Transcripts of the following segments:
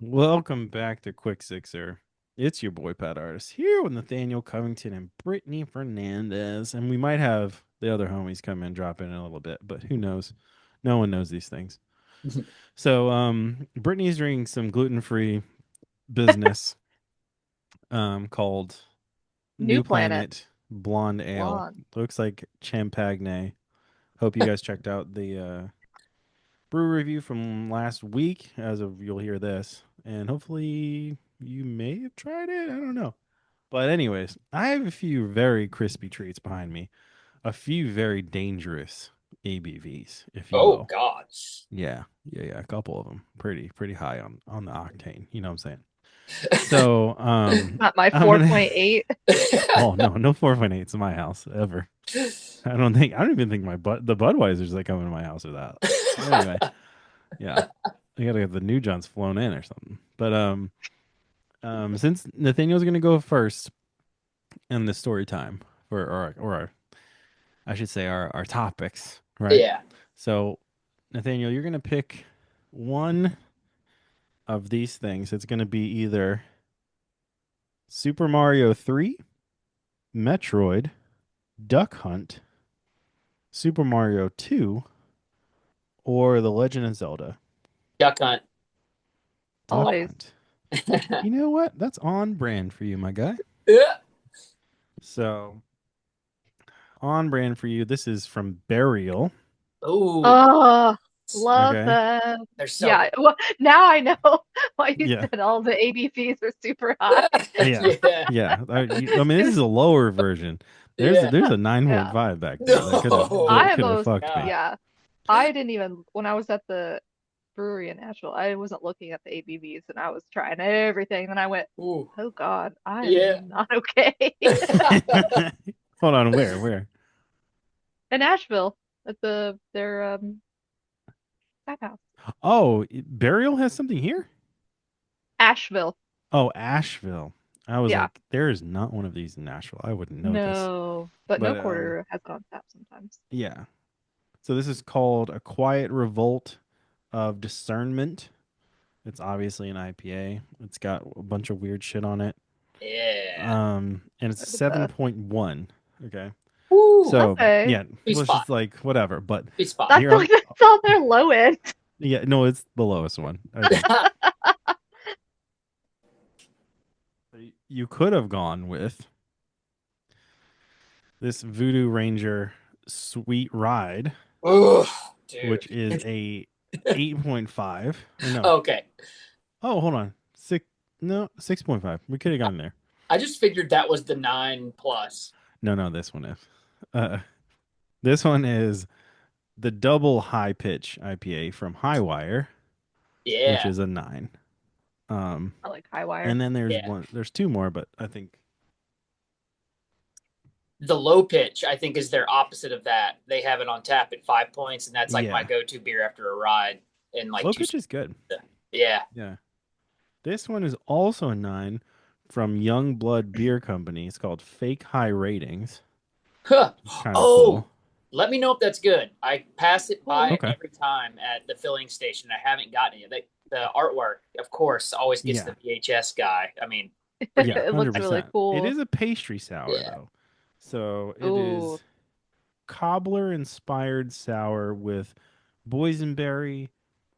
Welcome back to Quick Sixer. It's your boy Pat Artist here with Nathaniel Covington and Brittany Fernandez, and we might have the other homies come in, drop in a little bit, but who knows? No one knows these things. So, Brittany's drinking some gluten-free business, called New New Planet Planet Blonde Ale. Blonde. Looks like Champagne. Hope you guys checked out the brew review from last week, as of you'll hear this, and hopefully you may have tried it. I don't know, but anyways, I have a few very crispy treats behind me, a few very dangerous ABVs, if you Oh will. God. Yeah, a couple of them pretty high on the octane. You know what I'm saying? So Not my I'm gonna. 4.8. Oh no, no 4.8s in my house ever. I don't even think the Budweisers that come into my house are that. Anyway, yeah. I gotta get the new Johns flown in or something. But since Nathaniel's gonna go first in the story time for or I should say our topics, right? Yeah. So Nathaniel, you're gonna pick one of these things. It's gonna be either Super Mario 3, Metroid, Duck Hunt, Super Mario 2, or The Legend of Zelda. Duck Hunt. Duck Always. Hunt. You know what? That's on brand for you, my guy. Yeah. So on brand for you. This is from Burial. Ooh, Oh, love Okay. them. they're so Yeah, well, now I know why you Yeah. said all the ABCs are super high. Yeah. yeah. Yeah. I mean, this is a lower version. Yeah. There's a Yeah. 9.5 back there that No. I could have almost, fucked me. God. yeah. I didn't even, when I was at the brewery in Nashville, I wasn't looking at the ABVs and I was trying everything. And I went, Ooh. oh God, I Yeah. am not okay. Hold on, where? In Nashville, at their tap house. Oh, Burial has something here? Asheville. Oh, Asheville. I was Yeah. like, there is not one of these in Nashville. I wouldn't know this. No, but no But quarter has it on tap sometimes. yeah. So this is called A Quiet Revolt of Discernment. It's obviously an IPA. It's got a bunch of weird shit on it. Yeah. And it's a They're the best. 7.1. Okay. Ooh. So Okay. yeah, Sweet let's spot. just like whatever. But Sweet spot. I here feel I'm like that's on their low end. yeah, no, it's the lowest one, I think. You could have gone with this Voodoo Ranger Sweet Ride, Ooh, which dude. is a 8.5. Or no. Okay. Oh, hold on. 6.5. We could have gone there. I just figured that was the 9+. No, this one is. Uh this one is the double high pitch IPA from Highwire, which Yeah. is a 9. Um, I like high wire. and then Yeah. there's two more, but I think The low pitch, I think, is their opposite of that. They have it on tap at 5 points, and that's like my yeah, go-to beer after a ride. And like low two. pitch is good. Yeah. Yeah, this one is also a 9 from Young Blood Beer Company. It's called Fake High Ratings. Huh. It's kind of Oh, cool. let me know if that's good. I pass it Cool. by Okay. every time at the filling station. I haven't gotten it. The artwork, of course, always gets Yeah, the VHS guy. I mean, yeah, freaking, It hundred looks really percent. It cool. is a pastry sour yeah. though, so it Ooh, is cobbler inspired sour with boysenberry,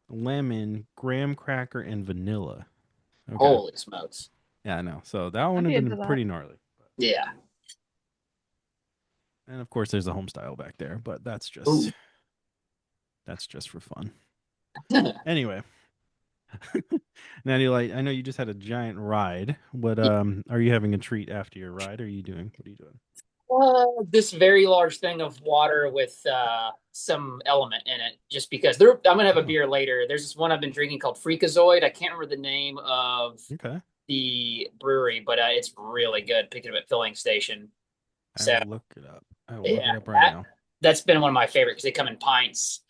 lemon, graham cracker, and vanilla. Okay. Holy smokes. Yeah, I know. So that one I'd would be have into been that. pretty gnarly. Yeah. And of course, there's a home style back there, but Ooh. that's just for fun. Anyway, Natty Light, I know you just had a giant ride. What are you having a treat after your ride? Are you doing? What are you doing? This very large thing of water with some element in it, just because I'm gonna have a Oh, beer later. There's this one I've been drinking called Freakazoid. I can't remember the name of okay. the brewery, but it's really good. Picking up at filling station. I So will look it up. I will look it yeah, up right now. that's been one of my favorite because they come in pints.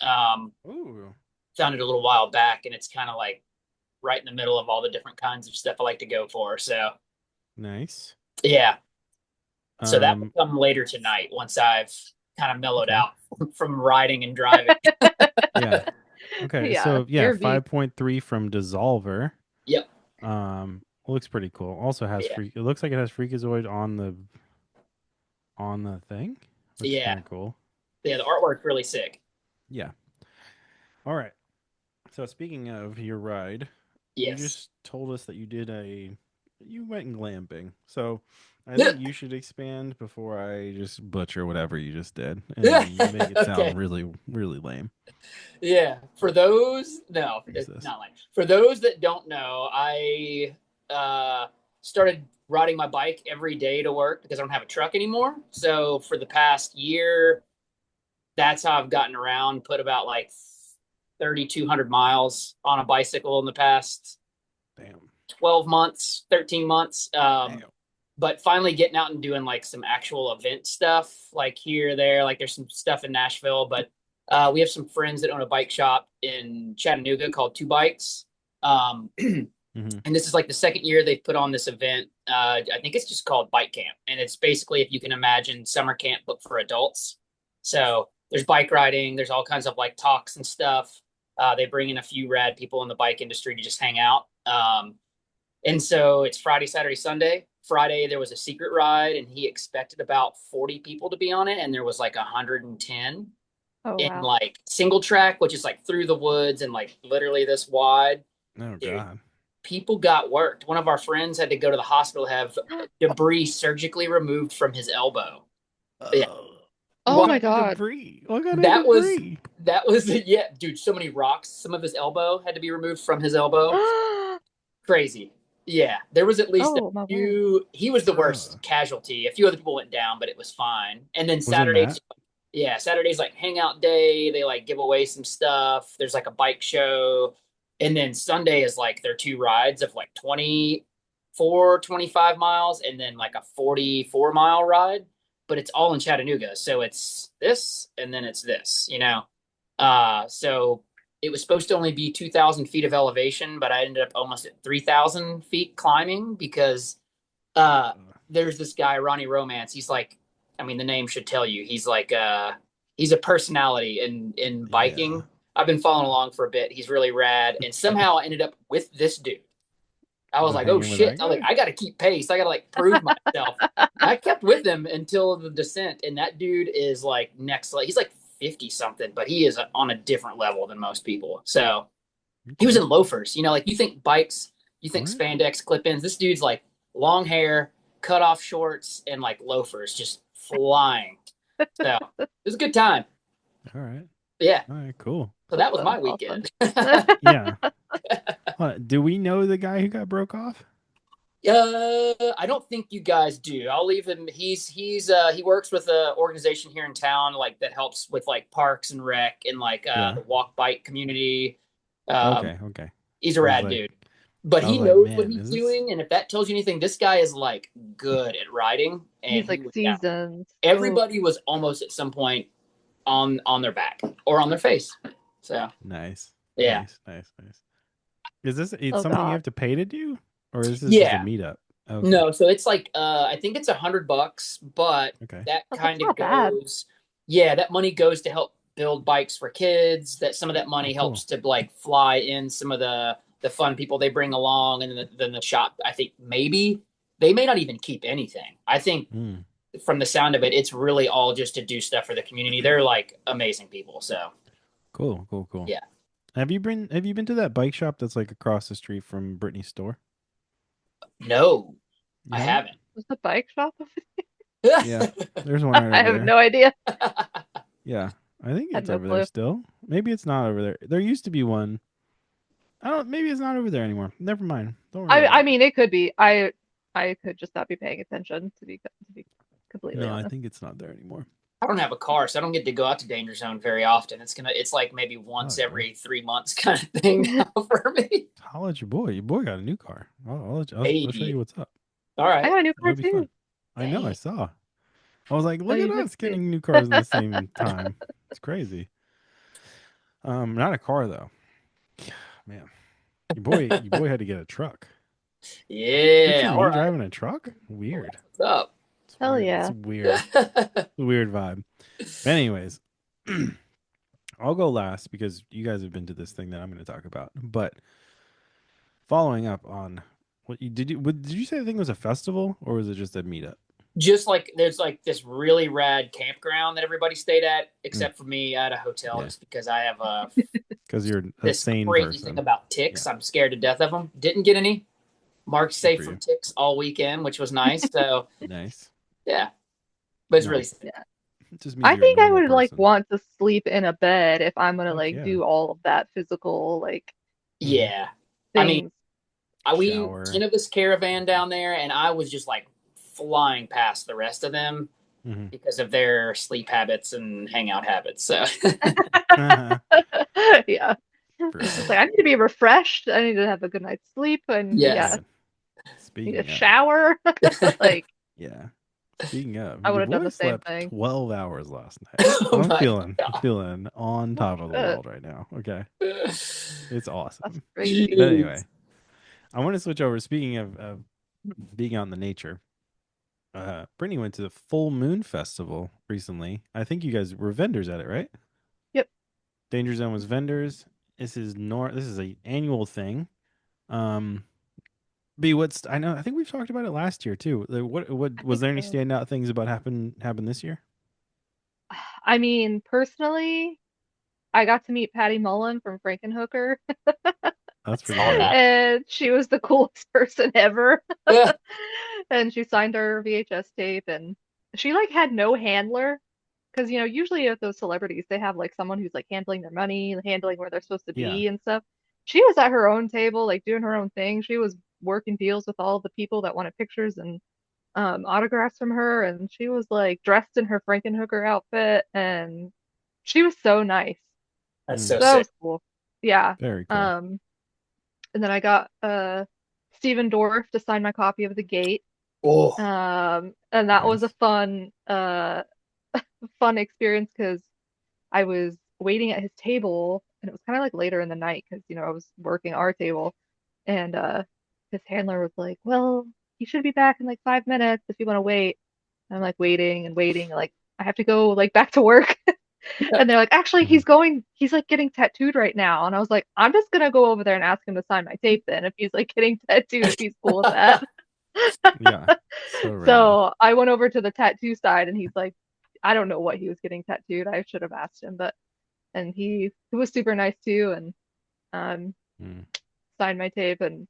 Ooh, Found it a little while back, and it's kind of like right in the middle of all the different kinds of stuff I like to go for. So nice. yeah, so that will Um, come later tonight once I've kind of mellowed Okay. out from riding and driving. Yeah. Okay. Yeah, So yeah, your V. 5.3 from Dissolver. Yep. Looks pretty cool. Also has Yeah. freak. It looks like it has Freakazoid on the thing, which is Yeah. kind of cool. Yeah. The artwork's really sick. Yeah. All right. So speaking of your ride, you Yes. just told us that you went glamping. So I think you should expand before I just butcher whatever you just did and make it sound Okay. really, really lame. Yeah. For those, no, What is it's this? not like for those that don't know, I started riding my bike every day to work because I don't have a truck anymore. So for the past year, that's how I've gotten around. Put about like 3,200 miles on a bicycle in the past Damn. 12 months, 13 months. Damn. But finally getting out and doing like some actual event stuff, like here, there, like there's some stuff in Nashville, but we have some friends that own a bike shop in Chattanooga called Two Bikes. Mm-hmm. And this is like the second year they've put on this event. I think it's just called Bike Camp. And it's basically, if you can imagine, summer camp, but for adults. So there's bike riding, there's all kinds of like talks and stuff. They bring in a few rad people in the bike industry to just hang out. And so it's Friday, Saturday, Sunday. Friday, there was a secret ride, and he expected about 40 people to be on it, and there was like 110 Oh in wow. like single track, which is like through the woods and like literally this wide. Oh Dude, God. people got worked. One of our friends had to go to the hospital, have debris surgically removed from his elbow. Yeah. Oh What my kind of God. debris? What kind That of was debris? yeah, dude, so many rocks. Some of his elbow had to be removed from his elbow. Crazy. Yeah, there was at least a Oh my word. few. He was the worst Ugh. casualty. A few other people went down, but it was fine. And then Was it Saturdays, Matt? yeah, Saturday's like hangout day. They like give away some stuff. There's like a bike show. And then Sunday is like their two rides of like 24, 25 miles and then like a 44-mile ride. But it's all in Chattanooga. So it's this and then it's this, you know? So it was supposed to only be 2,000 feet of elevation, but I ended up almost at 3,000 feet climbing because there's this guy, Ronnie Romance. He's like, I mean, the name should tell you. He's like, he's a personality in biking. Yeah. I've been following along for a bit. He's really rad. And somehow I ended up with this dude. I was like, oh Hanging with shit. that I was like, guy? I got to keep pace. I got to like prove myself. I kept with him until the descent. And that dude is like next, like, he's like 50 something, but he is on a different level than most people. So he was in loafers, you know, like you think bikes, you think Right. spandex clip ins. This dude's like long hair, cut off shorts, and like loafers just flying. So it was a good time. All right. Yeah. All right. Cool. So that was my Awesome. weekend. Yeah. Do we know the guy who got broke off? I don't think you guys do. I'll leave him. He works with an organization here in town, like that helps with like parks and rec and like Yeah. the walk bike community. Um, Okay. he's a I was rad like- dude, but I he was like, knows man, what he's is this- doing. And if that tells you anything, this guy is like good at riding. And He's he like was down. seasoned. Everybody was almost at some point on their back or on their face. So Nice. yeah. Nice. Is this it's Oh, something you God. have to pay to do, or is this Yeah. just a meetup? Okay. No, so it's like I think it's $100, but Okay. that Oh, that's kind of not bad. goes. Yeah, that money goes to help build bikes for kids. That some of that money Oh, cool. helps to like fly in some of the fun people they bring along, and then the shop. I think maybe they may not even keep anything. I think Mm. from the sound of it, it's really all just to do stuff for the community. They're like amazing people. So Cool. Yeah. Have you been to that bike shop that's like across the street from Brittany's store? no, You I haven't? haven't. Was the bike shop? Yeah. There's one right I over have there. no idea. Yeah. I think Had it's no over there clue. still. Maybe it's not over there. There used to be one. Maybe it's not over there anymore. Never mind. Don't worry about I it. mean, it could be. I could just not be paying attention to be completely No, I honest. think it's not there anymore. I don't have a car, so I don't get to go out to Danger Zone very often. It's like maybe once Oh, every 3 months kind of thing now for me. Holla at your boy. Your boy got a new car. I'll show Hey. you what's up. All I right. got a new car That'd be fun. too. I know. I Dang. saw. I was like, look you at look us getting new cars in the same time. It's crazy. Not a car though. Man, your boy had to get a truck. Yeah. Picture All me right. driving a truck. Weird. What's up? It's Hell weird. It's yeah. weird. Weird vibe. But anyways, I'll go last because you guys have been to this thing that I'm going to talk about. But following up on did you say the thing was a festival or was it just a meetup? Just like there's like this really rad campground that everybody stayed at, Mm. except for me. I had a hotel Yeah. just because I have Because you're a this sane crazy thing person. about ticks. Yeah. I'm scared to death of them. Didn't get any. Mark's Good safe for from you. ticks all weekend, which was nice. So Nice. yeah, but it's No. really sick. Yeah. It just means I you're a think I normal would like person. want to sleep in a bed if I'm gonna Heck like yeah. do all of that physical like Yeah, I mean, things. we Shower. 10 of us caravan down there, and I was just like flying past the rest of them Mhm. because of their sleep habits and hangout habits. So Yeah. For It's sure. like I need to be refreshed. I need to have a good night's sleep and yes, yeah, Man, need a speaking of, shower. Like yeah. Speaking of, I would your have done boy the same slept thing. 12 hours last night. So oh I'm my feeling on Oh top of the shit. world right now. Okay. god, It's That's awesome. crazy. But jeez. anyway, I want to switch over. Speaking of being out in the nature, Brittany went to the Full Moon Festival recently. I think you guys were vendors at it, right? Yep. Danger Zone was vendors. This is a annual thing. Um, I think we've talked about it last year too. What I was think there any so. standout things about happened this year? I mean, personally, I got to meet Patty Mullen from Frankenhooker, That's pretty Saw good. that. and she was the coolest person ever. Yeah. And she signed our VHS tape, and she like had no handler. Because, usually at those celebrities, they have like someone who's like handling their money, handling where they're supposed to Yeah. be and stuff. She was at her own table, like doing her own thing. She was working deals with all the people that wanted pictures and autographs from her. And she was like dressed in her Frankenhooker outfit. And she was so nice. That's Mm, so So that sick. was cool. Yeah. very cool. Um, and then I got Steven Dorff to sign my copy of The Gate. Oh, And that was a Nice. fun experience because I was waiting at his table and it was kind of like later in the night because I was working our table and his handler was like, "Well, he should be back in like 5 minutes if you want to wait." And I'm like waiting and waiting, like I have to go like back to work. And they're like, "Actually, Mhm. he's like getting tattooed right now." And I was like, "I'm just gonna go over there and ask him to sign my tape then if he's like getting tattooed, if he's cool with that." Yeah. So random. So I went over to the tattoo side and he's like, I don't know what he was getting tattooed. I should have asked him, but and he was super nice too and um Mm. signed my tape and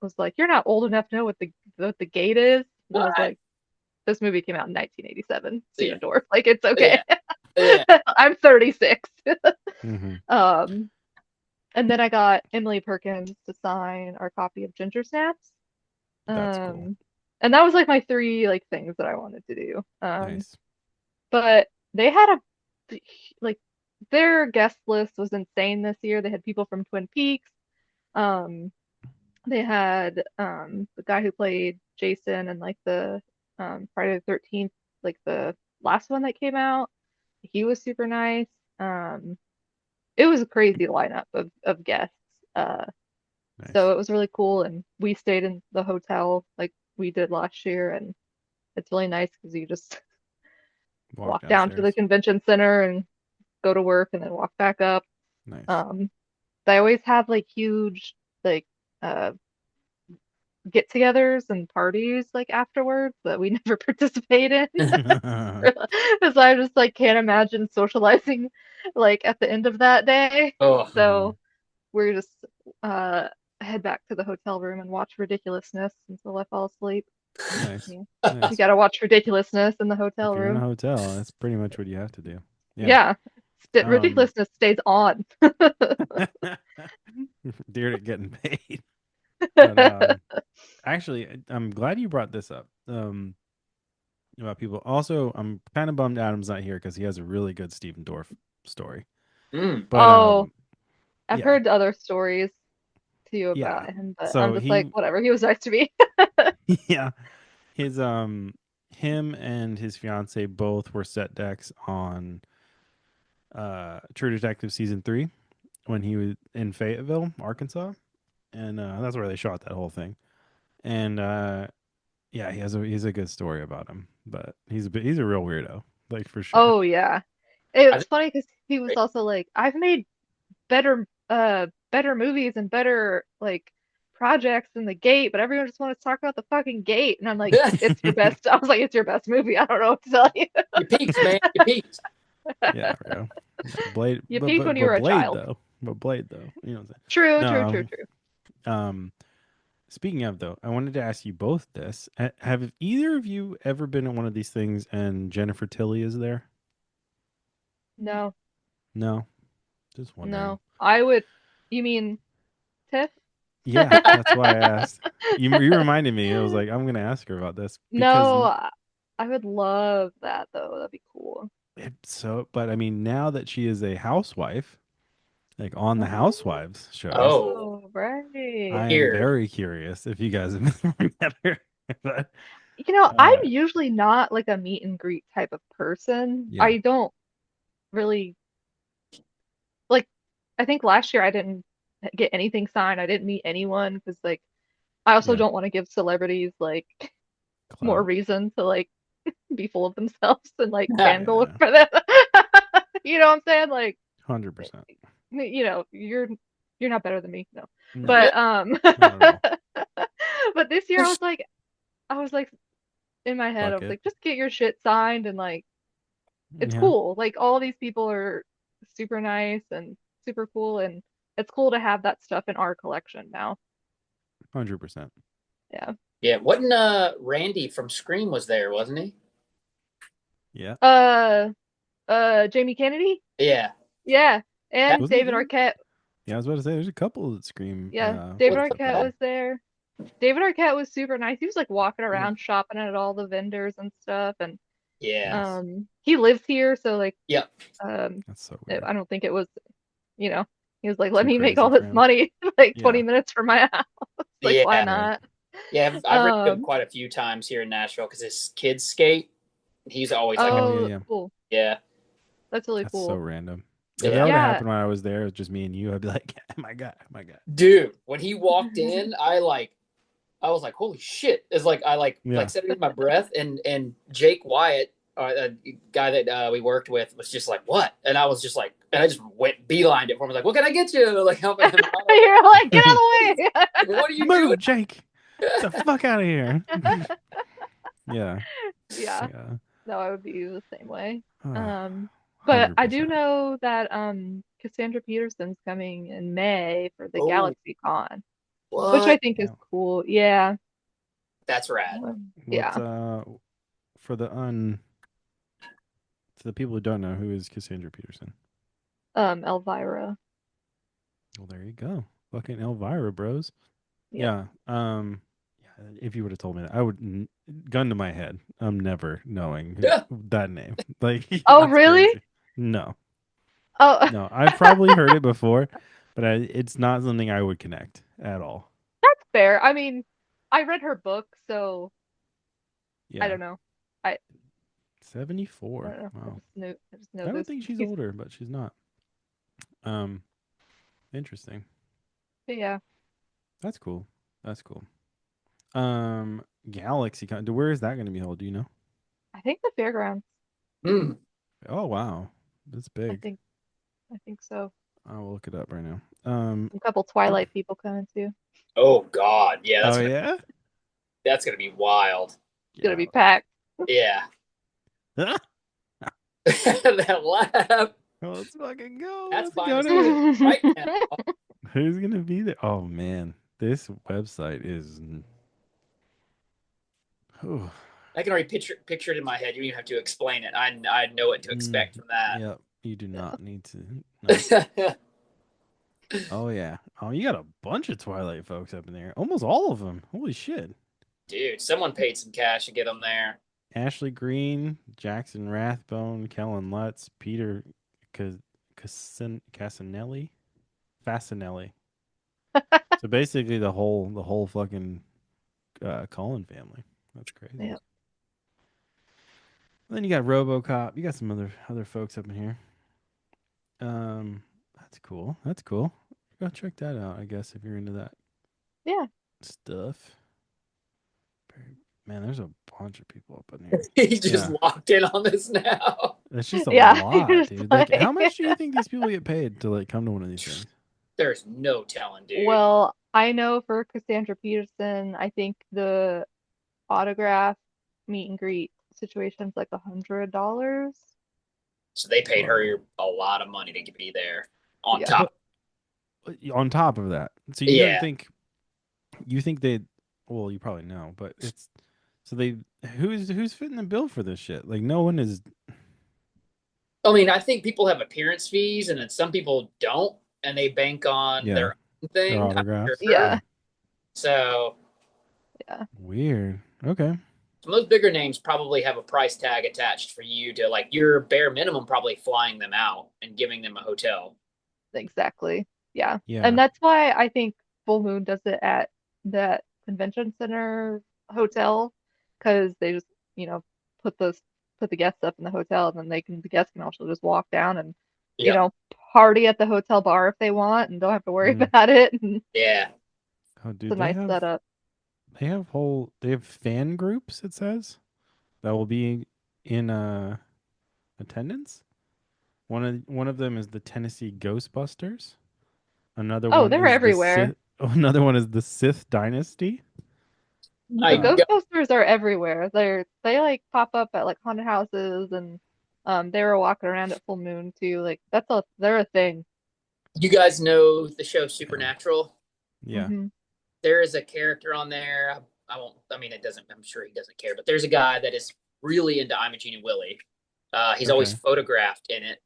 was like, "You're not old enough to know what the gate is." And I was what? like, "This movie came out in 1987, Yeah, Steven Dorff. Like it's okay. yeah, yeah. I'm 36." Hmm. Um and then I got Emily Perkins to sign our copy of Ginger Snaps. That's cool. Um and that was like my three like things that I wanted to do. Nice. But they had like their guest list was insane this year. They had people from Twin Peaks. Um, they had the guy who played Jason and like the Friday the 13th, like the last one that came out. He was super nice. Um, it was a crazy lineup of guests. Uh, so Nice. it was really cool, and we stayed in the hotel like we did last year, and it's really nice because you just Walk walk down to the downstairs. convention center and go to work and then walk back up. Nice. Um, they always have like huge like uh get-togethers and parties like afterwards that we never participate in. Because I just like can't imagine socializing like at the end of that day. Oh, Hmm. So we're just uh head back to the hotel room and watch Ridiculousness until I fall asleep. Nice. Yeah. You Nice. gotta watch Ridiculousness in the If hotel you're in a room. hotel, that's pretty much what you have to do. Yeah. Yeah. Um, Ridiculousness stays on. dear at getting paid. But actually, I'm glad you brought this up. About people. Also, I'm kind of bummed Adam's not here because he has a really good Steven Dorff story. mm. But Oh, I've yeah, heard other stories too yeah. about him, but I'm So just like, he, whatever. He was nice to me. yeah, his him and his fiance both were set decks on True Detective season 3 when he was in Fayetteville, Arkansas, and that's where they shot that whole thing. And Yeah, he's a good story about him, but he's a real weirdo, like for sure. Oh yeah. I It's think funny because he was right? also like, I've made better movies and better like projects than The Gate, but everyone just wants to talk about the fucking Gate. And I'm like, it's your best. I was like, it's your best movie. I don't know what to tell you. You peaked, man. You peaked. Yeah, bro. Blade, You peaked when you but were a Blade child. though, but Blade though, you know what I'm True, saying? true, true, No, true. speaking of though, I wanted to ask you both this: have either of you ever been at one of these things and Jennifer Tilly is there? No, No, just wondering. no. I would, you mean Tiff? Yeah, that's why I asked. You reminded me. I was like, I'm gonna ask her about this because No, I would love that though. That'd be cool. but I mean, now that she is a housewife, like on the Oh, Housewives shows, Oh, right. I am weird. very curious if you guys have been together. But I'm uh, usually not like a meet and greet type of person. yeah, I don't really like, I think last year I didn't get anything signed. I didn't meet anyone because like I also yeah, don't want to give celebrities like more clout. reason to like be full of themselves and like Yeah. fangirl Yeah, for them. You know what I'm saying? Like, 100%. you're not better than me, no. No, But not at all. but this year I was like in my head, I Fuck was it. like, just get your shit signed and like it's Yeah, cool. Like all these people are super nice and super cool and it's cool to have that stuff in our collection now. 100%. Yeah. Yeah. Wasn't Randy from Scream was there, wasn't he? Yeah, Uh Jamie Kennedy? Yeah. Yeah. That And wasn't he David there? Arquette. Yeah, I was about to say there's a couple that scream. Yeah. David was What's up Arquette there? was there. David Arquette was super nice. He was like walking yeah. around shopping at all the vendors and stuff and Yeah. Nice. he lives here so like Yep. um That's so weird. I don't think it was, you know, he was like, let Too me make crazy all for this him. money like Yeah. 20 minutes from my house. Like, why Yeah. Right. not? Yeah. I've ran into him Um, quite a few times here in Nashville because his kids skate. He's always like, Oh yeah, oh, yeah. cool. yeah. That's really That's so cool. random. If that Yeah. would have Yeah. happened when I was there, it was just me and you, I'd be like, oh my god, oh my god. Dude, when he walked in, I was like, holy shit. It's like I like Yeah. said it in my breath and Jake Wyatt, a guy that we worked with, was just like, what? And I was just like, and I just went beelined it for him. I was like, what can I get you? Like helping him out. I was You're like, get out of the way. like, what are you doing? Move, Jake. Get the fuck out of here. Yeah. Yeah. Yeah. No, I would be the same way. Oh, Um, but I do 100%. know that Cassandra Peterson's coming in May for the Oh, Galaxy Con, which I what? think is Yeah. cool. Yeah. That's rad. What's Yeah. for the to the people who don't know, who is Cassandra Peterson? Elvira. Well, there you go. Fucking Elvira, bros. Yep. Yeah. Yeah, if you would have told me that, I would gun to my head. I'm never knowing Yeah. that name. Like Oh, that's really? crazy. No. Oh, No, I've probably heard it before, but it's not something I would connect at all. that's fair. I mean, I read her book, so I Yeah. don't know. I, I 74. don't know. Wow. I just know I would this. think she's These, older, but she's not. Um, Interesting. but yeah. That's cool. That's cool. Galaxy Con. Where is that going to be held? Do you know? I think the fairgrounds. Mm. Oh wow, that's I big. think I think so. I will look it up right now. A couple Twilight people coming too. Oh God. Yeah, Oh yeah, that's gonna be wild. It's gonna be Galaxy. packed. Yeah. That laugh. Well, let's fucking go. That's Let's buying go us to it. tickets right now. Who's gonna be there? Oh man, this website is. Oh, I can already picture it in my head. You don't even have to explain it. I know what to expect from that. yep. You do not need to. No. Dude, Oh yeah. Oh, you got a bunch of Twilight folks up in there. Almost all of them. Holy shit. someone paid some cash to get them there. Ashley Green, Jackson Rathbone, Kellen Lutz, Peter Casanelli, Fasinelli. So basically the whole fucking Cullen family. That's crazy. Yep. Then you got RoboCop. You got some other folks up in here. That's cool. That's cool. Go check that out. I guess if you're into that Yeah. stuff. Man, there's a bunch of people up in here. He's just Yeah. locked in on this now. That's just a Yeah, lot, you're just dude. Like, how like, much do you think these people get paid to like come to one of these things? There's no telling, dude. well, I know for Cassandra Peterson, I think the autograph meet and greet situation's like $100. So they paid her Whoa. a lot of money to be there on Yeah. top. On top of that, so you don't Yeah. think they? Well, you probably know, but it's so they who's fitting the bill for this shit? Like, no one is. I mean, I think people have appearance fees and then some people don't and they bank on Yeah, their own their thing. I'm autographs. sure. Yeah. So Yeah. Weird. Okay. some of those bigger names probably have a price tag attached for you to like your bare minimum, probably flying them out and giving them a hotel. Exactly. Yeah. Yeah. And that's why I think Full Moon does it at that convention center hotel, because they just, you know, put those put the guests up in the hotel, and then the guests can also just walk down and, you Yeah. know, party at the hotel bar if they want and don't have to worry Mm. about it. And Yeah. Oh, it's dude, a nice setup. they have fan groups. It says that will be in attendance. One of them is the Tennessee Ghostbusters. Another Oh, one they're is the everywhere. Sith. Another one is the Sith Dynasty. The My Uh, God. Ghostbusters are everywhere. They like pop up at like haunted houses, and they were walking around at Full Moon too. Like they're a thing. You guys know the show yeah, Supernatural? yeah. Hmm. There is a character on there. I won't, I mean, it doesn't, I'm sure he doesn't care, but there's a guy that is really into Imogene and Willie. He's always Okay. photographed in it.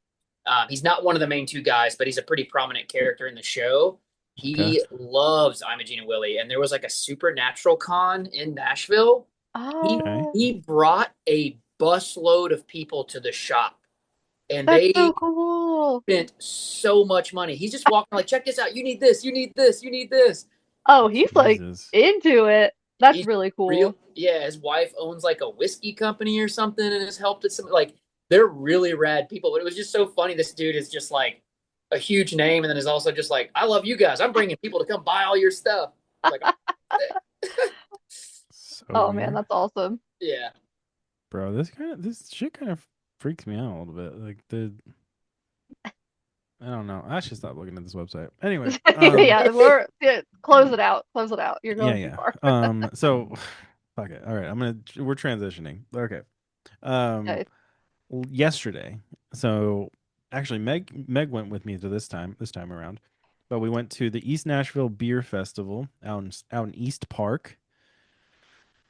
He's not one of the main two guys, but he's a pretty prominent character in the show. Okay. He loves Imogene and Willie, and there was like a Supernatural con in Nashville. He Okay. Oh, he brought a busload of people to the shop, and that's so they cool. spent so much money. He's just walking like, check this out. You need this. You need this. You need this. Oh, he's like Jesus. into it. That's He's really real. cool. Yeah, his wife owns like a whiskey company or something, and has helped at some like they're really rad people. But it was just so funny. This dude is just like a huge name, and then is also just like, I love you guys. I'm bringing people to come buy all your stuff. Like, So Oh man, weird. that's awesome. yeah, Bro, this shit kind of freaks me out a little bit. Like I don't know. I should stop looking at this website. Anyway, Yeah, close it out. Close it out. You're yeah, going too yeah. far. So fuck it. All right, we're transitioning. Okay. Um Okay. Yesterday. So actually Meg went with me to this time around. But we went to the East Nashville Beer Festival out in East Park.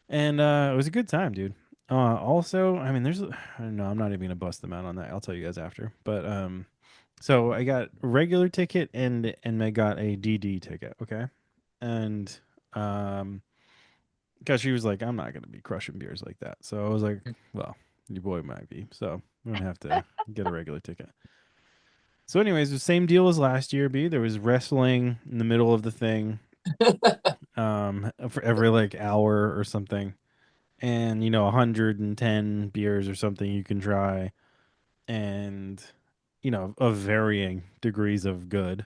And it was a good time, dude. Also, I mean, no, I'm not even gonna bust them out on that. I'll tell you guys after. But so I got a regular ticket and Meg got a DD ticket. Okay, and because she was like, I'm not gonna be crushing beers like that. So I was like, well, your boy might be. So we're gonna have to get a regular ticket. So, anyways, the same deal as last year. There was wrestling in the middle of the thing, for every like hour or something, and 110 beers or something you can try, and of varying degrees of good.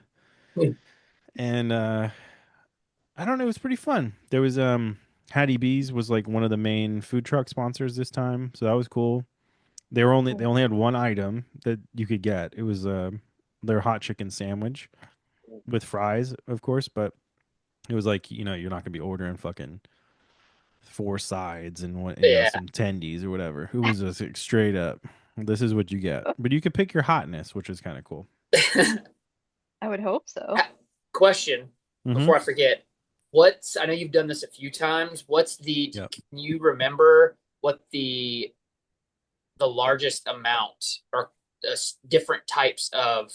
And I don't know, it was pretty fun. There was Hattie B's was like one of the main food truck sponsors this time, so that was cool. They only had one item that you could get. It was their hot chicken sandwich with fries, of course, but it was like, you're not gonna be ordering fucking four sides and yeah. some tendies or whatever. It was just like straight up, this is what you get. But you could pick your hotness, which is kind of cool. I would hope so. Question Mm-hmm. before I forget. I know you've done this a few times. Yep. Can you remember what the largest amount or different types of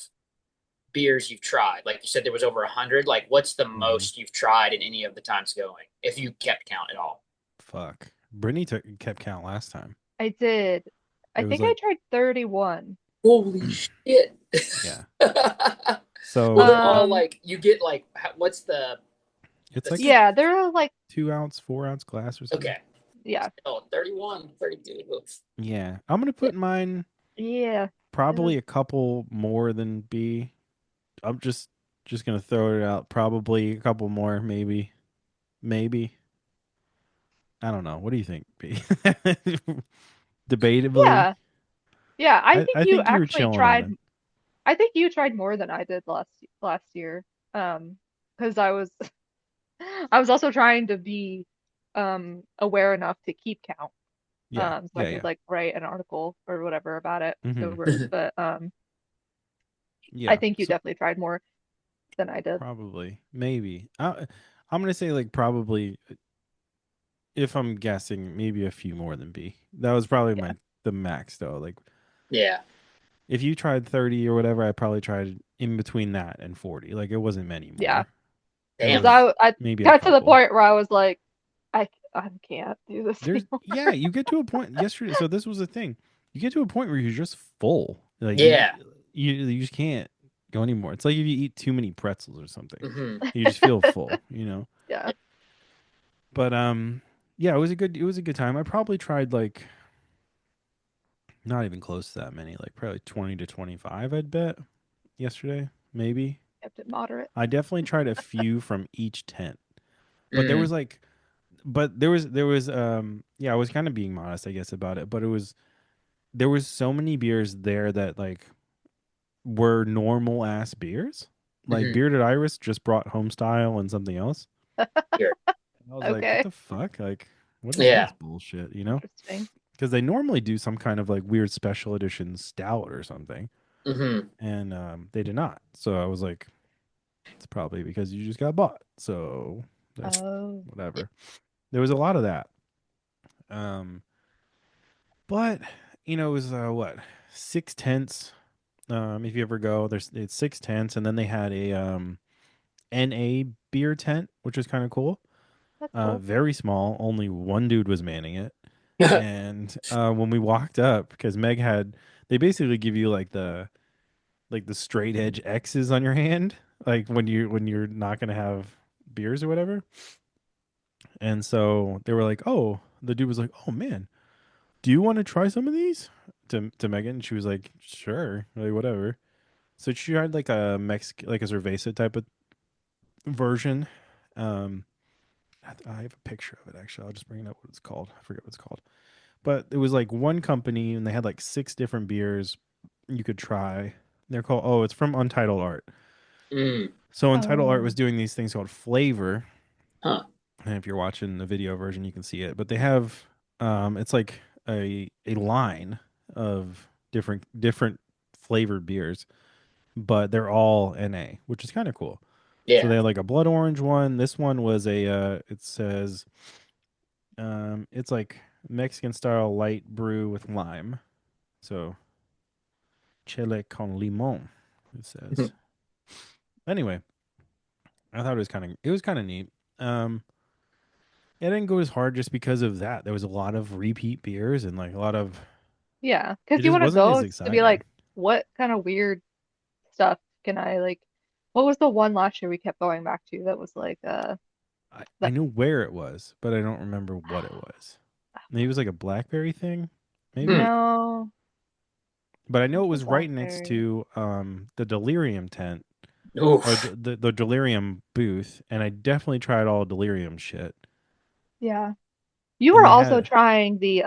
beers you've tried? Like you said, there was over 100. Like, what's the most you've tried in any of the times going, if you kept count at all? Fuck. Brittany kept count last time. I did. I It was think I like, tried 31. Holy shit! yeah. Well, So they're all Um, like you get like what's the it's like a yeah, they're like 2-ounce, 4-ounce glass or something. okay? yeah, Oh, 31, 32. Yeah. I'm gonna put mine yeah. probably a couple more than B. I'm just gonna throw it out. Probably a couple more, maybe. Maybe. I don't know. What do you think, B? Debatably, Yeah. Yeah, I think I you think you were actually chilling on tried it. I think you tried more than I did last year. Because I was I was also trying to be aware enough to keep count. Yeah, So I yeah, could yeah. like write an article or whatever about it Hmm. afterwards. But I Yeah. think you So definitely tried more than I did. probably, maybe. I'm gonna say like probably, if I'm guessing, maybe a few more than B. That was probably Yeah. the max though. Like Yeah. if you tried 30 or whatever, I probably tried in between that and 40. Like it wasn't many Yeah. more. It Because Damn. was I maybe a got to the couple. point where I was like, I can't do this There's anymore. yeah, you get to a point yesterday. So this was the thing. You get to a point where you're just full. Like Yeah. you just can't go anymore. It's like if you eat too many pretzels or something. Hmm. You just feel full, you know. Yeah. But yeah, it was a good time. I probably tried like not even close to that many, like probably 20 to 25, I'd bet yesterday, maybe. Kept it moderate. I definitely tried a few from each tent. But there was Mm. like there was yeah, I was kind of being modest, I guess, about it, but it was there was so many beers there that like were normal ass beers. Like Hmm. Bearded Iris just brought home style and something else. Here. And I was like, what Okay. the fuck? Like, what is Yeah. this bullshit? You know? Interesting. Because they normally do some kind of like weird special edition stout or something, Hmm. and they did not. So I was like, it's probably because you just got bought. So that's Oh. Yeah. whatever. There was a lot of that. Um, but you know, it was what 6 tents. If you ever go, it's 6 tents, and then they had a NA beer tent, which was kind of cool. That's cool. Very small. Only one dude was manning it. And when we walked up, because Meg had, they basically give you like the straight edge X's on your hand, like when you're not gonna have beers or whatever. And so they were like, "Oh," the dude was like, "Oh man, do you want to try some of these?" To Megan, and she was like, "Sure, like whatever." So she tried like a like a cerveza type of version. Um, I have a picture of it actually. I'll just bring it up. What it's called? I forget what it's called. But it was like one company, and they had like 6 different beers you could try. They're called. Oh, it's from Untitled Art. Mm. So Untitled Art Oh. was doing these things called flavor. Huh. And if you're watching the video version, you can see it. But they have, it's like a line of different flavored beers, but they're all NA, which is kind of cool. So Yeah. they had like a blood orange one. This one was a it says it's like Mexican style light brew with lime. So chile con limon, it says. Anyway, I thought it was kind of neat. Um it didn't go as hard just because of that. There was a lot of repeat beers and like a lot of Yeah. it Because you just want to wasn't go as just to be exciting. like, what kind of weird stuff can I like? What was the one last year we kept going back to that was like I that knew where it was, but I don't remember what it was. Maybe it was like a blackberry thing, maybe. Hmm. no, But I know not it the was right next blackberry. to the delirium tent or Oof. the delirium booth, and I definitely tried all delirium shit. Yeah. You And were they also had trying the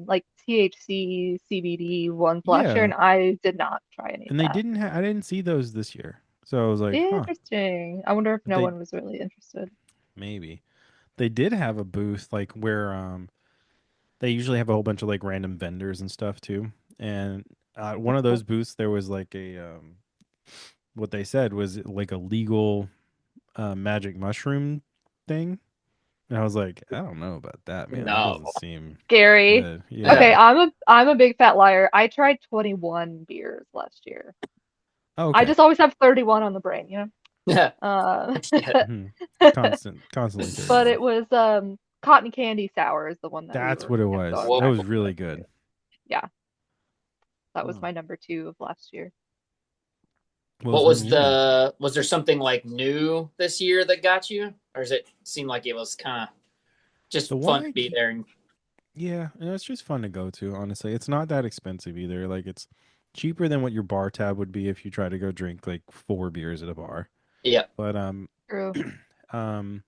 like THC CBD ones last year, yeah, and I did not try any of and they that. didn't I didn't see those this year. So I was like, huh. Interesting. I wonder if But no they one was really interested. maybe they did have a booth like where they usually have a whole bunch of like random vendors and stuff too. And one That's of cool. those booths there was like a what they said was like a legal magic mushroom thing. And I was like, I don't know about that, man. That No. doesn't seem Scary. good. Okay, Yeah. I'm a big fat liar. I tried 21 beers last year. I Okay. just always have 31 on the brain, you know? Yeah. Uh, Shit. Mhm. Constantly but 31. it was cotton candy sour is the one that That's what it kept was. going That back Whoa. was to really last good. year. Yeah, that was Oh. my number two of last year. What was What one was you did? was there something like new this year that got you? Or does it seem like it was kind of The just one fun to I be keep, there? And yeah, and it's just fun to go to, honestly. It's not that expensive either. Like it's cheaper than what your bar tab would be if you try to go drink like 4 beers at a bar. yeah. But True. um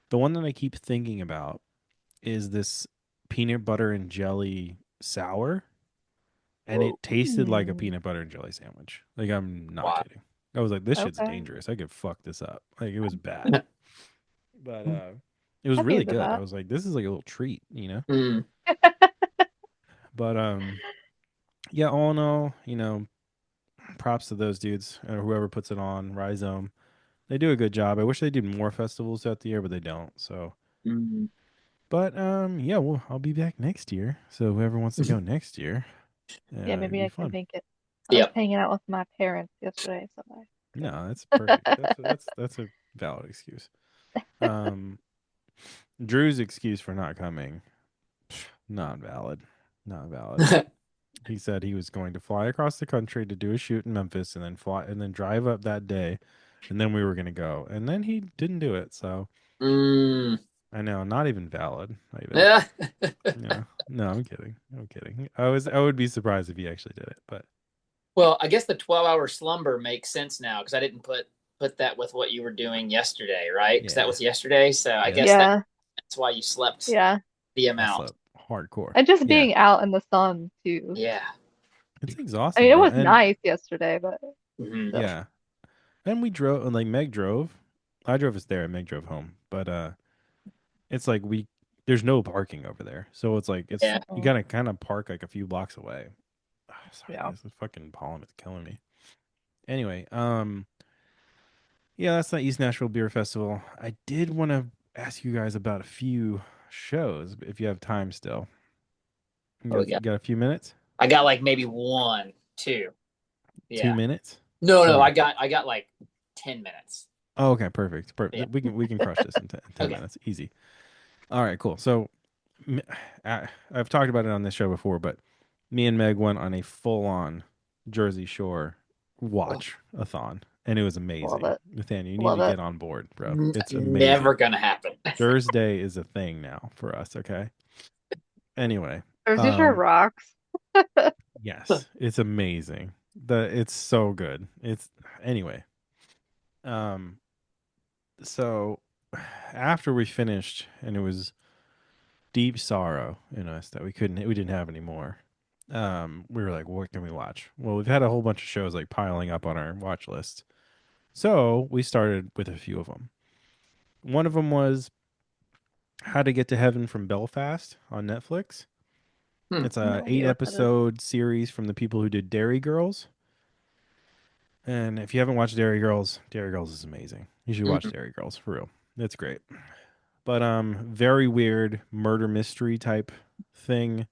the one that I keep thinking about is this peanut butter and jelly sour, and it tasted like a Hmm. peanut butter and jelly sandwich. Like, I'm not Wow. kidding. I was like, this shit's Okay. dangerous. I could fuck this up. Like, it was bad, but it was I'd be really into good. I that. was like, this is like a little treat, you know. Mm. But yeah, all in all, props to those dudes or whoever puts it on. Rhizome, they do a good job. I wish they did more festivals throughout the year, but they don't. So, Mm. but yeah, well, I'll be back next year. So whoever wants to go next year, Yeah, it'd maybe be I can fun. make it. I was Yep. hanging out with my parents yesterday, so I No, that's perfect. could. That's a valid excuse. Um, Drew's excuse for not coming, not valid, not valid. He said he was going to fly across the country to do a shoot in Memphis and then fly and then drive up that day, and then we were gonna go, and then he didn't do it. So Mm. I know, not even valid. Not even. Yeah. No, no, I'm kidding. I'm kidding. I would be surprised if he actually did it, but Well, I guess the 12-hour slumber makes sense now because I didn't put that with what you were doing yesterday, right? Because that yeah, was yesterday. So I yeah, guess Yeah, that's why you slept yeah. the I amount. slept hardcore. And just Yeah, being out in the sun too. Yeah. it's I mean, exhausting it though, was and nice yesterday, but Mhm. still. yeah, and we drove, and like Meg drove. I drove us there, and Meg drove home, but it's like there's no parking over there, so it's like Yeah. you Mm-mm. gotta kind of park like a few blocks away. Sorry, Yeah. this is fucking pollen is killing me. Anyway, yeah, that's not East Nashville Beer Festival. I did want to ask you guys about a few shows if you have time still. What we got? You got a few minutes? I got like maybe one, two. Yeah. 2 minutes? No, Okay. I got like 10 minutes. Oh, okay, perfect. Yeah. We can crush this in 10 Okay. minutes. Easy. All right, cool. So I've talked about it on this show before, but me and Meg went on a full-on Jersey Shore Oh, watch-a-thon, and it was Love amazing. it. Nathaniel, you need Love to it. get on board, bro. It's never amazing. gonna happen. Thursday is a thing now for us, okay? Anyway, Jersey Shore um, rocks. yes, it's amazing. It's so good. It's anyway. Um, so after we finished, and it was deep sorrow in us that we didn't have any more. We were like, what can we watch? Well, we've had a whole bunch of shows like piling up on our watch list, so we started with a few of them. One of them was How to Get to Heaven from Belfast on Netflix. Hmm. It's a No eight idea what that is. episode series from the people who did Dairy Girls. And if you haven't watched Dairy Girls is amazing. You should watch Mhm. Dairy Girls for real. It's great. But very weird murder mystery type thing.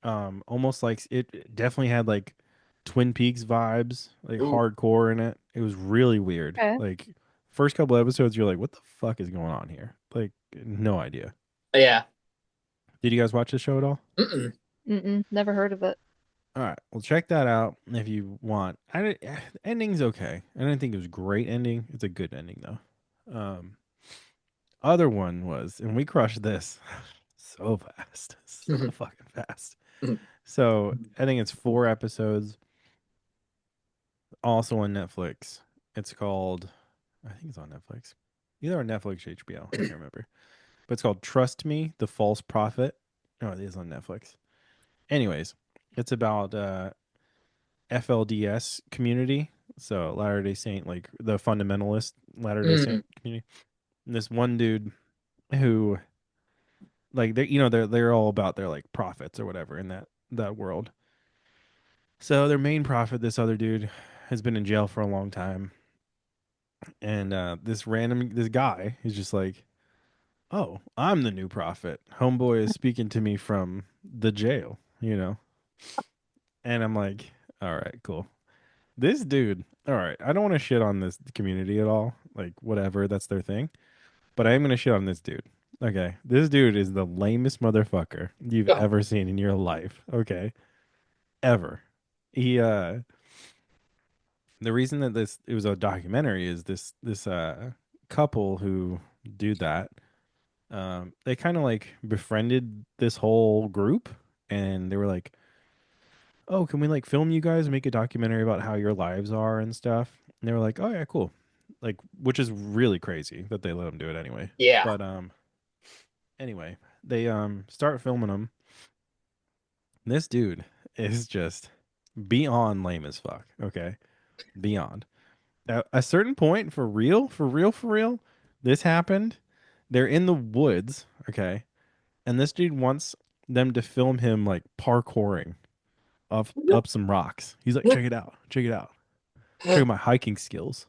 Almost like it definitely had like Twin Peaks vibes, like Ooh. hardcore in it. It was really weird. Okay. Like first couple episodes you're like, what the fuck is going on here? Like no idea. Yeah. Did you guys watch the show at all? Mm-mm. Never heard of it. All right, well check that out if you want. The ending's okay. I didn't think it was a great ending. It's a good ending though. Other one was, and we crushed this so fast, so Mhm. fucking fast. Mhm. So I think it's 4 episodes, also on Netflix. It's called, I think it's on Netflix, either on Netflix or HBO. I can't remember, but it's called Trust Me, the False Prophet. No, it is on Netflix. Anyways, it's about FLDS community, so Latter Day Saint, like the fundamentalist Latter Day Mm. Saint community. And this one dude who, like, they're all about their like prophets or whatever in that world. So their main prophet, this other dude, has been in jail for a long time, and this guy is just like, oh, I'm the new prophet. Homeboy is speaking to me from the jail. And I'm like, all right, cool. This dude, all right, I don't want to shit on this community at all. Like, whatever, that's their thing. But I am going to shit on this dude. Okay. This dude is the lamest motherfucker you've Oh, ever seen in your life. Okay. Ever. He, the reason that it was a documentary is this couple who do that. They kind of like befriended this whole group, and they were like, oh, can we like film you guys and make a documentary about how your lives are and stuff? And they were like, oh yeah, cool. Like, which is really crazy that they let them do it anyway. yeah. But anyway, they start filming him. This dude is just beyond lame as fuck. Okay, beyond. At a certain point, for real, for real, for real, this happened. They're in the woods. Okay, and this dude wants them to film him like parkouring up some rocks. He's like, check it out, check it out, check out my hiking skills.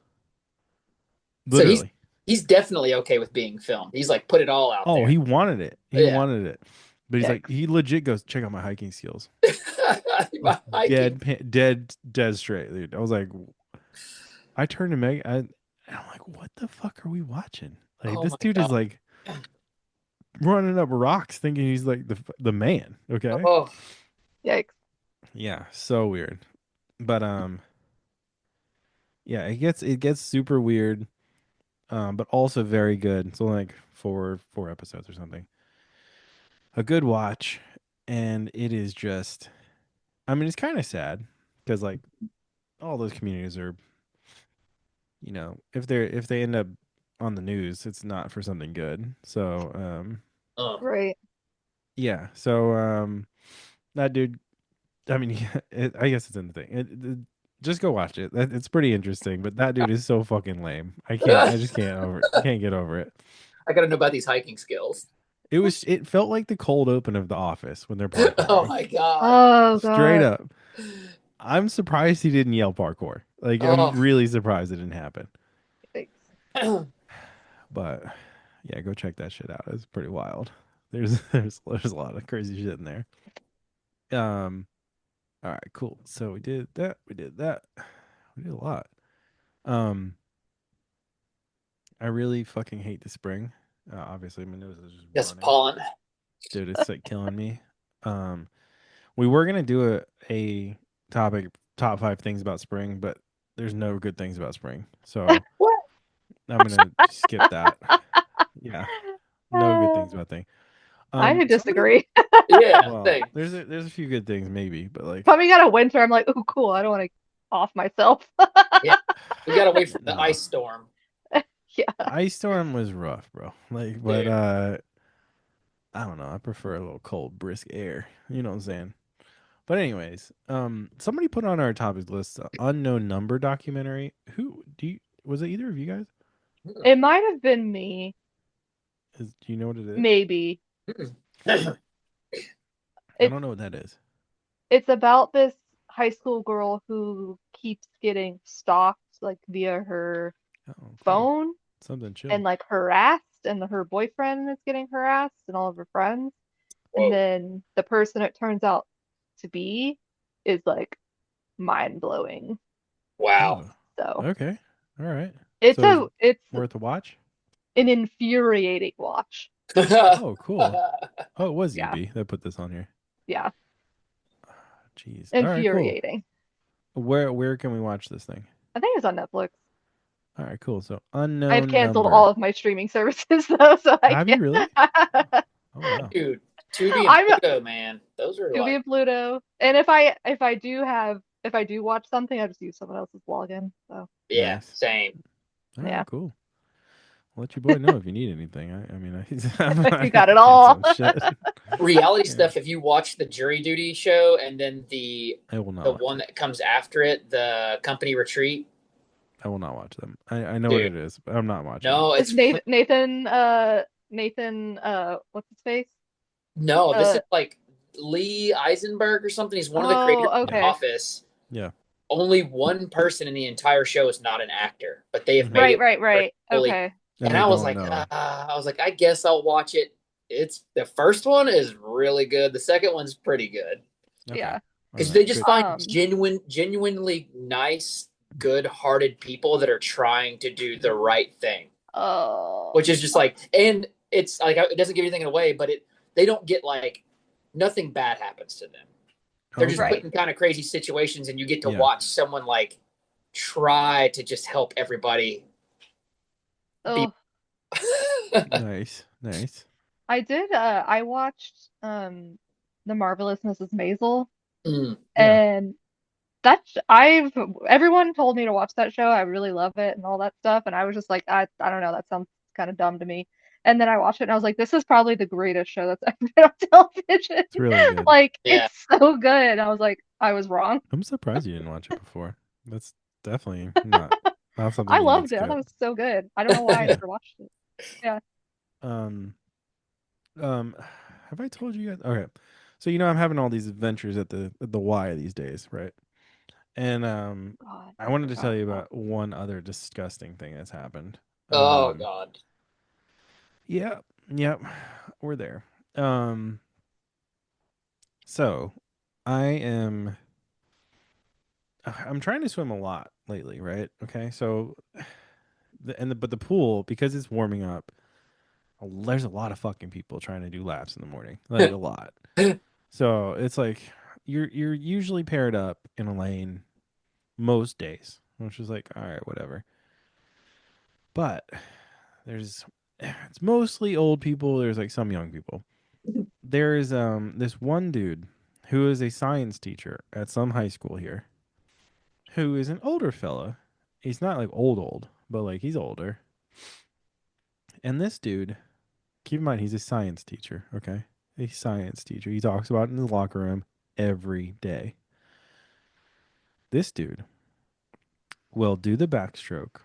So he's Literally. he's definitely okay with being filmed. He's like put it all out Oh, there. he wanted it. He Yeah. wanted it. But he's Yikes. like, he legit goes, check out my hiking skills. My hiking. Dead straight, dude. I was like, I turned to Meg, and I'm like, what the fuck are we watching? Like, Oh this my dude God. is like running up rocks, thinking he's like the man. Okay. Oh, Yikes. Yeah, so weird. But yeah, it gets super weird, but also very good. It's only like four episodes or something. A good watch, and it is just, I mean, it's kind of sad because like all those communities are, if they end up on the news, it's not for something good. So oh. Right. yeah, so that dude, I mean, I guess it's in the thing. Just go watch it. It's pretty interesting, but that dude is so fucking lame. I just can't get over it. I gotta know about these hiking skills. It felt like the cold open of The Office when they're parkouring. Oh my God. Oh Straight God. up. I'm surprised he didn't yell parkour. Like, Oh. I'm really surprised it didn't happen. Yikes. But yeah, go check that shit out. It's pretty wild. There's a lot of crazy shit in there. All right, cool. So we did that. We did that. We did a lot. I really fucking hate the spring. Obviously, my nose is just Yes, running. pollen. Dude, it's like killing me. We were gonna do a topic, top 5 things about spring, but there's no good things about spring, so What? I'm gonna skip that. Yeah, no good things about thing. I Somebody- disagree. Yeah. Well, Thanks. there's a few good things maybe, but like Coming out of winter, I'm like, oh, cool. I don't want to off myself. We gotta wait for the No. ice storm. Yeah. Ice Storm was rough, bro. Like, but Dude. I don't know. I prefer a little cold, brisk air. You know what I'm saying? But anyways, somebody put on our topic list unknown number documentary. Was it either of you guys? It might have been me. Do you know what it is? Maybe. I don't know what that is. It's about this high school girl who keeps getting stalked like via her Oh, cool. phone Something chill. and like harassed, and her boyfriend is getting harassed and all of her friends. Whoa. And then the person it turns out to be is like mind blowing. Wow. So Oh, okay. All right. it's So it's Worth a watch. an infuriating watch. Oh, cool. Oh, it was Yeah. EB that put this on here. Yeah, Jeez. All right, cool. infuriating. Where can we watch this thing? I think it's on Netflix. All right, cool. So unknown. I've canceled number. all of my streaming services though, so I Have you can't. really? Oh wow. Dude, Tubi and I'm- Pluto, man. Those are Tubi like, and Pluto. And if I do watch something, I just use someone else's login. So yeah, Nice. same. All right, Yeah. cool. I'll let your boy know if you need anything. I mean, You got it all. Shit. Reality Yeah. stuff, if you watch the Jury Duty show and then the I will not. the watch one them. that comes after it, the Company Retreat. I will not watch them. I know what Dude. it is, but I'm not watching. No, it's it's Nathan what's his face? no, this uh, is like Lee Eisenberg or something. He's one of the Oh, creators of okay. The Office. Yeah. Only one person in the entire show is not an actor, but they have made it. Right. fully- Okay. And they I was don't like, know. I guess I'll watch it. It's the first one is really good. The second one's pretty good Okay. Yeah. All because right, they just good. find genuinely nice, good-hearted people that are trying to do the right thing, Oh. which is just like, and it's like it doesn't give anything away, but they don't get like nothing bad happens to them. They're just Right. put in kind of crazy situations, and you get to Yeah. watch someone like try to just help everybody. Oh. Nice. I did I watched The Marvelous Mrs. Maisel, Mm. Yeah. and everyone told me to watch that show. I really love it and all that stuff, and I was just like, I don't know, that sounds kind of dumb to me. And then I watched it and I was like, this is probably the greatest show that's ever been on television. It's really good. Like, Yeah. it's so good. I was like, I was wrong. I'm surprised you didn't watch it before. That's definitely not something I you need to loved it. I thought skip. it was so good. I don't know why I Yeah. never watched it. Yeah. Um, have I told you guys? Okay, so I'm having all these adventures at the Y these days, right? And God, I I wanted to forgot tell you about. about one other disgusting thing that's happened. Oh God. Yeah, yep, we're there. Um, so I'm trying to swim a lot lately, right? Okay, so but the pool, because it's warming up, there's a lot of fucking people trying to do laps in the morning, like a lot. So it's like you're usually paired up in a lane most days, which is like, all right, whatever. But there's it's mostly old people. There's like some young people. There's this one dude who is a science teacher at some high school here, who is an older fella. He's not like old, but like he's older. And this dude, keep in mind, he's a science teacher. Okay, a science teacher. He talks about it in the locker room every day. This dude will do the backstroke,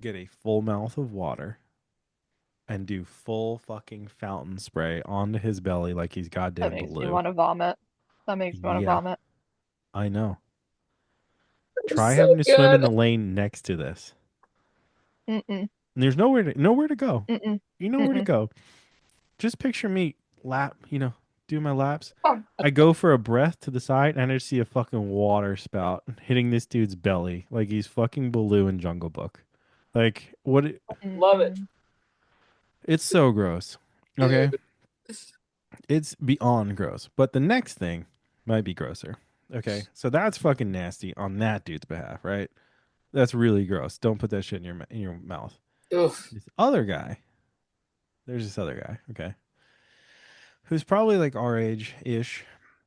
get a full mouth of water, and do full fucking fountain spray onto his belly like he's That goddamn makes me blue. want to vomit. That makes me want to Yeah, vomit. I know. It's Try so having to swim in good. the lane next to this. Mm-mm. There's nowhere to go. Mm-mm. You know where to Mm-mm. go. Just picture me do my laps. Oh, I go for a breath to the side and I just see a fucking water spout hitting this dude's belly like he's fucking Baloo in Jungle Book. Like what? love it, Mm-mm. It's so gross. Okay, dude. it's beyond gross. But the next thing might be grosser. Okay, so that's fucking nasty on that dude's behalf, right? That's really gross. Don't put that shit in your mouth. Oof. This other guy, there's this other guy, okay, who's probably like our age ish,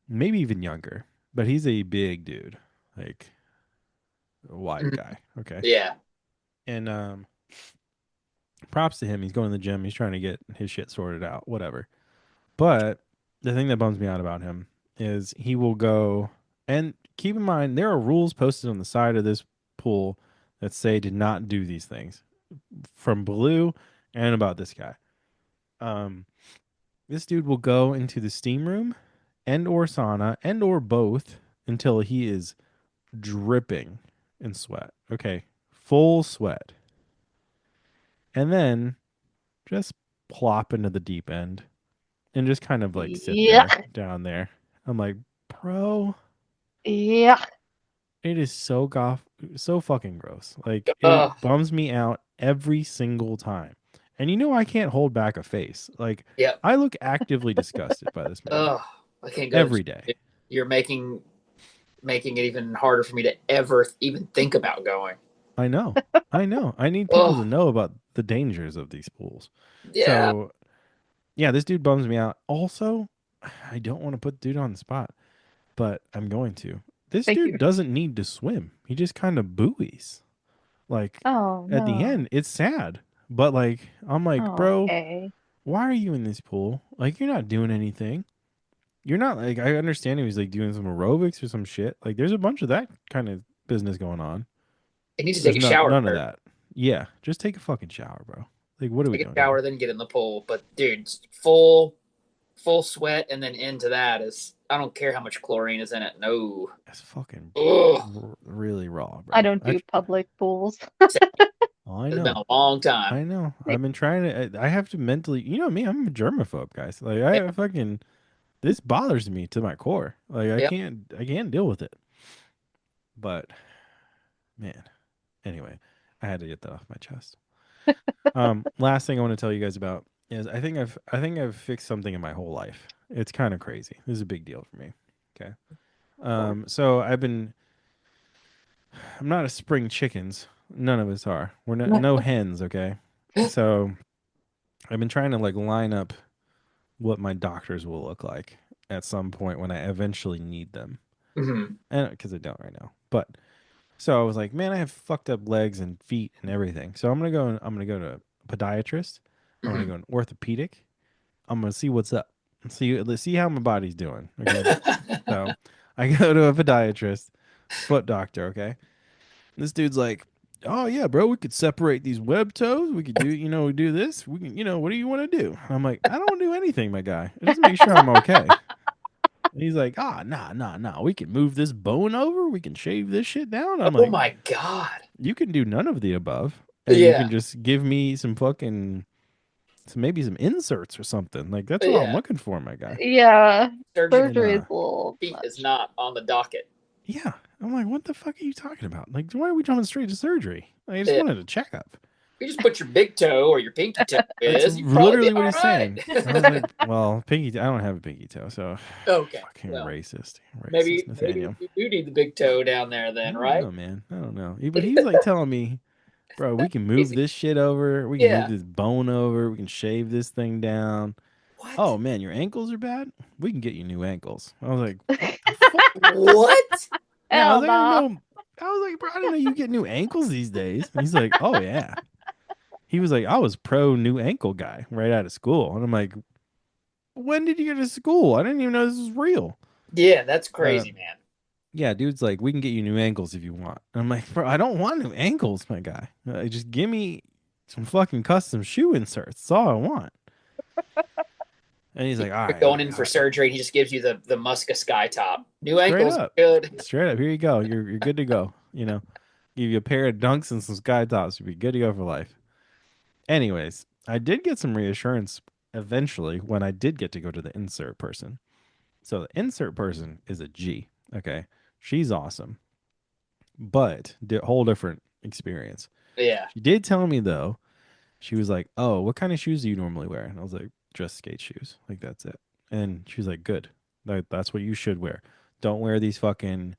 maybe even younger, but he's a big dude, like a wide Mhm. guy, okay. Yeah. And props to him. He's going to the gym. He's trying to get his shit sorted out, whatever. But the thing that bums me out about him is he will go, and keep in mind there are rules posted on the side of this pool that say to not do these things from Blue and about this guy. Um, this dude will go into the steam room and or sauna and or both until he is dripping in sweat. Okay, full sweat. And then just plop into the deep end and just kind of like sit there Yuck. down there. I'm like, bro, Yuck. it is so fucking gross. Like it Ugh. bums me out every single time. And I can't hold back a face. Like Yep. I look actively disgusted by this man Ugh. I can't go to the every gym, day. dude. You're making it even harder for me to ever even think about going. I know. I know. I need people to Oh, know about the dangers of these pools. yeah. So, yeah, this dude bums me out. Also, I don't want to put the dude on the spot, but I'm going to. This Thank dude you. doesn't need to swim. He just kind of buoys. Like Oh at the no. end, it's sad. But like I'm like, Oh, bro, okay. why are you in this pool? Like you're not doing anything. You're not like I understand he was like doing some aerobics or some shit. Like there's a bunch of that kind of business going on. I need to There's take a shower none of first. that. Yeah, just take a fucking shower, bro. Like what are we Take a doing shower, here? then get in the pool. But dude, full sweat and then into that is I don't care how much chlorine is in it. No. That's fucking Ugh. really raw, I bro. don't do public pools. Oh, I It's been know. a long time. I know. I've been trying to. I have to mentally. You know me. I'm a germaphobe, guys. Like I fucking. This bothers me to my core. Like I Yep. can't. I can't deal with it. But man. Anyway, I had to get that off my chest. Last thing I want to tell you guys about is I think I've fixed something in my whole life. It's kind of crazy. This is a big deal for me. Okay. So I'm not a spring chickens. None of us are. We're no hens. Okay. So I've been trying to like line up what my doctors will look like at some point when I eventually need them, Mhm. and because I don't right now. But so I was like, man, I have fucked up legs and feet and everything. So I'm gonna go to a podiatrist. I want to go an orthopedic. I'm gonna see what's up. Let's see how my body's doing. Okay. So I go to a podiatrist, foot doctor, okay? This dude's like, "Oh yeah, bro, we could separate these web toes. We could do, we do this. We can, what do you want to do?" I'm like, "I don't do anything, my guy. Just make sure I'm okay." And he's like, nah. We can move this bone over. We can shave this shit down. I'm Oh like, my God. you can do none of the above, and you Yeah. can just give me maybe some inserts or something. Like that's what I'm Yeah. looking for, my guy. Yeah, Surgery surgery And, is a little feet is much. not on the docket. Yeah. I'm like, what the fuck are you talking about? Like, why are we jumping straight to surgery? I just Yeah. wanted a checkup. You just put your big toe or your pinky toe That's is, you probably literally be what all he's saying. right. I was like, well, pinky, I don't have a pinky toe, so Okay. fucking Well, racist, maybe Nathaniel. you do need the big toe down there I then, don't right? know, man. I don't know. But he's like telling me, bro, we can move Easy. this shit over. We can move Yeah. this bone over. We can shave this thing down. What? Oh man, your ankles are bad. We can get you new ankles. I was like, what the fuck? What? Yeah, I Hell was like, I didn't nah. know. I was like, bro, I didn't know you get new ankles these days. And he's like, oh yeah. He was like, I was pro new ankle guy right out of school, and I'm like, when did you get to school? I didn't even know this was real. Yeah, that's Uh, crazy, man. yeah, dude's like, we can get you new ankles if you want. And I'm like, bro, I don't want new ankles, my guy. Just give me some fucking custom shoe inserts. That's all I want. And he's like, all You're right, going in for surgery, and he just gives you the Muska Sky top. New straight ankles, up, good. straight up. Here you go. You're good to go. Give you a pair of dunks and some sky tops. You'll be good to go for life. Anyways, I did get some reassurance eventually when I did get to go to the insert person. So the insert person is a G. Okay, she's awesome, but whole different experience. Yeah. She did tell me though. She was like, "Oh, what kind of shoes do you normally wear?" And I was like, "Just skate shoes. Like that's it." And she was like, "Good. That's what you should wear. Don't wear these fucking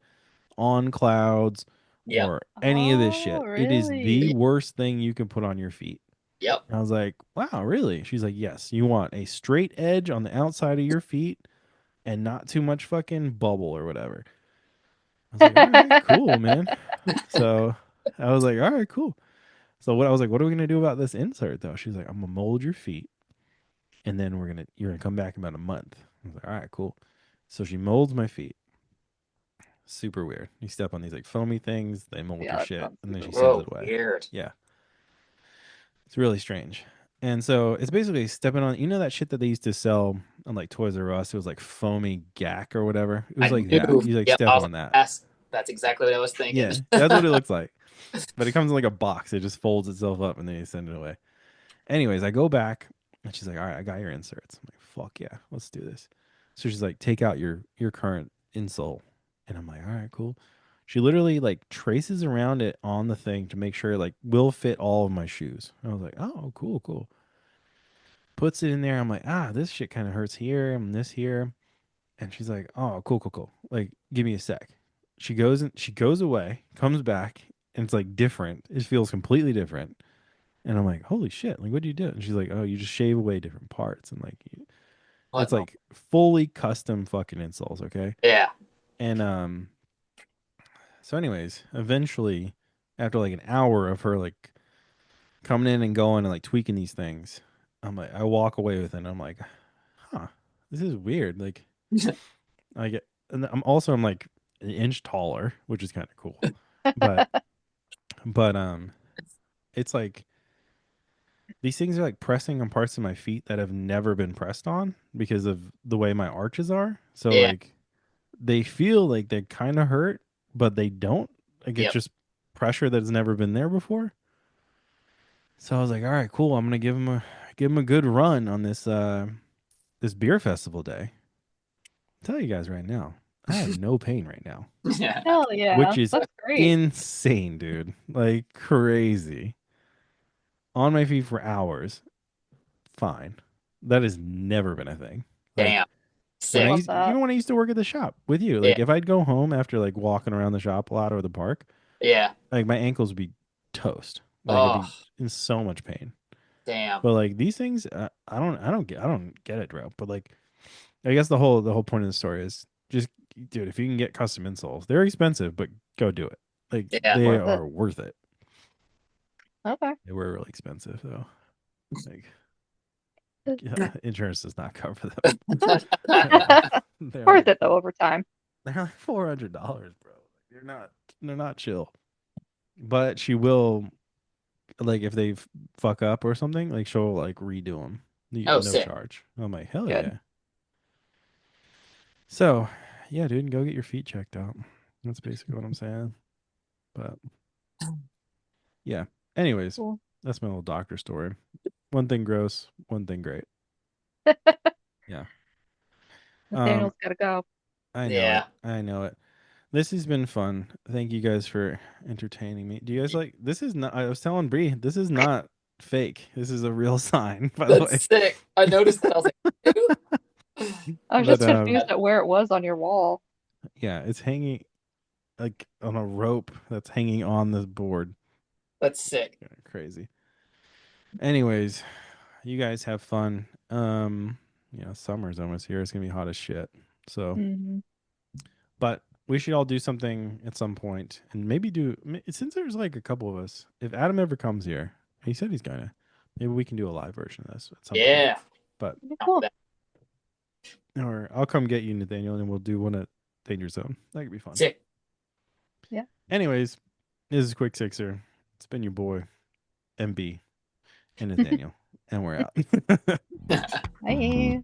on clouds Yep. or any of this Oh, shit. It is the really? worst thing you can put on your feet." Yep. I was like, "Wow, really?" She's like, "Yes. You want a straight edge on the outside of your feet and not too much fucking bubble or whatever." I was like, "All right, cool, man." So I was like, "All right, cool." So what I was like, "What are we gonna do about this insert though?" She's like, "I'm gonna mold your feet, and then you're gonna come back in about a month." I was like, "All right, cool." So she molds my feet. Super weird. You step on these like foamy things, they mold Yeah, your that shit, sounds and then she super sends weird. Whoa, it away. weird. Yeah, it's really strange. And so it's basically stepping on, that shit that they used to sell on like Toys R Us. It was like foamy gack or whatever. It was I like that. knew. You like Yep. step on that. That's exactly what I was thinking. Yeah, that's what it looks like. But it comes in like a box. It just folds itself up and then you send it away. Anyways, I go back and she's like, "All right, I got your inserts." I'm like, "Fuck yeah, let's do this." So she's like, "Take out your current insole," and I'm like, "All right, cool." She literally like traces around it on the thing to make sure it like will fit all of my shoes. I was like, "Oh, cool, cool." Puts it in there. I'm like, this shit kind of hurts here and this here. And she's like, "Oh, cool, cool, cool. Like, give me a sec." She goes away, comes back, and it's like different. It feels completely different. And I'm like, "Holy shit. Like, what do you do?" And she's like, "Oh, you just shave away different parts." And like, What it's the- like fully custom fucking insoles. Okay. Yeah. And, so anyways, eventually, after like an hour of her like coming in and going and like tweaking these things, I'm like, I walk away with it and I'm like, huh, this is weird. Like, I get, and I'm like an inch taller, which is kind of cool. But, but, it's like, these things are like pressing on parts of my feet that have never been pressed on because of the way my arches are. So Yeah. like they feel like they kind of hurt, but they don't. Like it's Yep. just pressure that's never been there before. So I was like, all right, cool. I'm gonna give him a good run on this beer festival day. I'll tell you guys right now, I have no pain right now, Yeah. Hell yeah, which is that's great. insane, dude. Like crazy. On my feet for hours, fine. That has never been a thing. Like Damn. when Love that. even when I used to work at the shop with you, like Yeah. if I'd go home after like walking around the shop a lot or the park, Yeah. like my ankles would be toast. Like I'd Oh, be in so much pain. damn. But like these things, I don't get it, bro. But like, I guess the whole point of the story is just, dude, if you can get custom insoles, they're expensive, but go do it. Like Yeah. they Worth it. are worth it. Okay. They were really expensive though. Like Insurance does not cover them. They're Worth like, it though over time. they're like $400, bro. They're not chill. But she will, like, if they fuck up or something, like she'll like redo them. Oh, No sick. charge. I'm like, hell Good. yeah. So, yeah, dude, go get your feet checked out. That's basically what I'm saying. But yeah. Anyways, Cool. that's my little doctor story. One thing gross, one thing great. Yeah. Nathaniel's gotta go. I know Yeah. it. I know it. This has been fun. Thank you guys for entertaining me. Do you guys like this? Is not, I was telling Bree, this is not fake. This is a real sign, by the way. That's sick. I noticed that. I was like, "Ew." I was But, just confused at where it was on your wall. yeah, it's hanging like on a rope that's hanging on the board. That's sick. Yeah, crazy. Anyways, you guys have fun. Summer's almost here. It's gonna be hot as shit. So, Mhm. but we should all do something at some point, and maybe since there's like a couple of us. If Adam ever comes here, he said he's gonna. Maybe we can do a live version of this at some point. Yeah. But That'd be cool. or I'll come get you, Nathaniel, and we'll do one at Danger Zone. That could be fun. Sick. Anyways, this is Quick Sixer. It's been your boy, MB, and Nathaniel, and we're out. Bye.